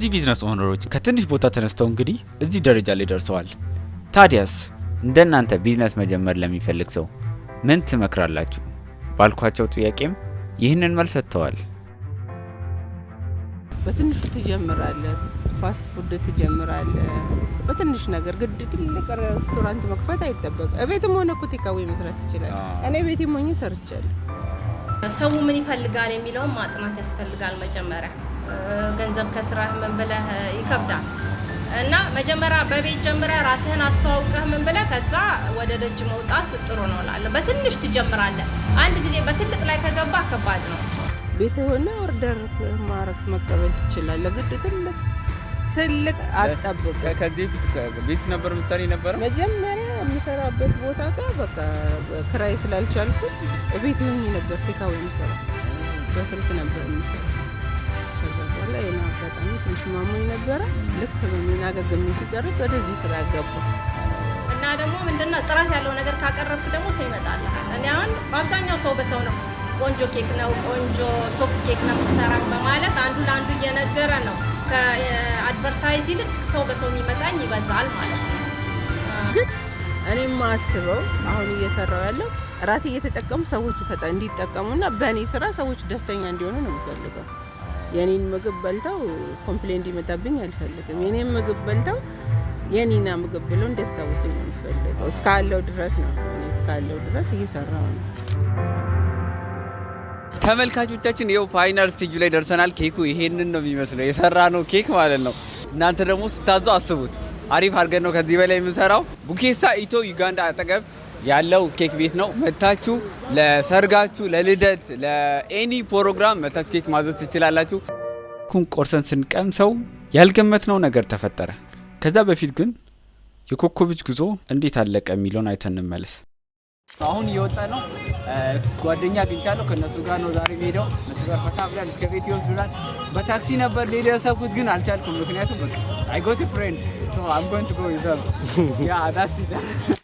እዚህ ቢዝነስ ኦነሮች ከትንሽ ቦታ ተነስተው እንግዲህ እዚህ ደረጃ ላይ ደርሰዋል። ታዲያስ እንደናንተ ቢዝነስ መጀመር ለሚፈልግ ሰው ምን ትመክራላችሁ? ባልኳቸው ጥያቄም ይህንን መልስ ሰጥተዋል። በትንሹ ትጀምራለህ፣ ፋስት ፉድ ትጀምራለህ። በትንሽ ነገር ግድ ትልቅ ሬስቶራንት መክፈት አይጠበቅ። እቤትም ሆነ እኮ ቴካዌ መስራት ትችላለህ። እኔ ቤቴም ሆኜ ሰርቻለሁ። ሰው ምን ይፈልጋል የሚለውን ማጥናት ያስፈልጋል። መጀመሪያ ገንዘብ ከስራህ ምን ብለህ ይከብዳል እና መጀመሪያ በቤት ጀምረህ ራስህን አስተዋውቀህ ምን ብለህ ከዛ ወደ ደጅ መውጣት ጥሩ ነው እላለሁ። በትንሽ ትጀምራለህ። አንድ ጊዜ በትልቅ ላይ ከገባ ከባድ ነው። ቤት ሆነ ኦርደር ማረፍ መቀበል ትችላለህ። ግድ ትልቅ አትጠብቅ። ከዚህ ቤት ነበር ምሳሌ ነበር መጀመሪያ የምሰራበት ቦታ ጋር በቃ ክራይ ስላልቻልኩት ቤት ሆኜ ነበር ቴካዌ የምሰራው። በስልክ ነበር የምሰራው። ከዛ በኋላ የማጋጣሚ ትንሽ ማሞኝ ነበረ። ልክ በሚናገግም ሲጨርስ ወደዚህ ስራ ገባሁ እና ደግሞ ምንድነው ጥራት ያለው ነገር ካቀረብክ ደግሞ ሰው ይመጣልሃል። እኔ አሁን በአብዛኛው ሰው በሰው ነው ቆንጆ ኬክ ነው ቆንጆ ሶፍት ኬክ ነው የምትሰራው በማለት አንዱ ለአንዱ እየነገረ ነው። ከአድቨርታይዝ ይልቅ ሰው በሰው የሚመጣኝ ይበዛል ማለት ነው። ግን እኔም ማስበው አሁን እየሰራው ያለው ራሴ እየተጠቀሙ ሰዎች እንዲጠቀሙና በእኔ ስራ ሰዎች ደስተኛ እንዲሆኑ ነው የምፈልገው። የኔን ምግብ በልተው ኮምፕሌን እንዲመጣብኝ አልፈልግም። የኔን ምግብ በልተው የኔና ምግብ ብለው እንዲያስታውሱኝ ነው የምፈልገው። እስካለው ድረስ ነው እኔ እስካለው ድረስ እየሰራው ነው። ተመልካቾቻችን ይኸው ፋይናል ስቴጅ ላይ ደርሰናል። ኬኩ ይሄንን ነው የሚመስለው የሰራነው ኬክ ማለት ነው። እናንተ ደግሞ ስታዙ አስቡት። አሪፍ አድርገን ነው ከዚህ በላይ የምንሰራው። ቡኬሳ ኢትዮ ዩጋንዳ አጠገብ ያለው ኬክ ቤት ነው። መታችሁ ለሰርጋችሁ፣ ለልደት፣ ለኤኒ ፕሮግራም መታችሁ ኬክ ማዘዝ ትችላላችሁ። ኩን ቆርሰን ስንቀምሰው ያልገመትነው ነገር ተፈጠረ። ከዛ በፊት ግን የኮከቦች ጉዞ እንዴት አለቀ የሚለውን አይተን እንመለስ። አሁን እየወጣ ነው። ጓደኛ አግኝቻለሁ። ከነሱ ጋር ነው ዛሬ ሄደው እነሱ ጋር ፈታ ብለን እስከ ቤት ይወስዱናል። በታክሲ ነበር ሌላ ያሰብኩት ግን አልቻልኩም። ምክንያቱም በቃ I got a friend so I'm going to go with them. Yeah, that's it.